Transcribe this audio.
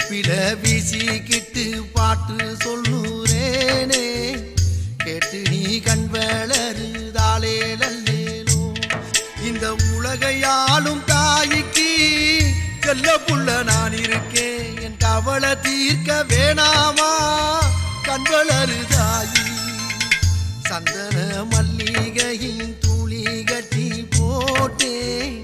இடுப்பில வீசிக்கிட்டு பாட்டு சொல்லுறேனே கேட்டு நீ கண் வளருதாலே நல்லேனோ. இந்த உலகையாளும் தாய்க்கு செல்ல புள்ள நான் இருக்கேன், என் கவலை தீர்க்க வேணாமா கண் வளருதாயி. சந்தன மல்லிகையின் துளி கட்டி போட்டேன்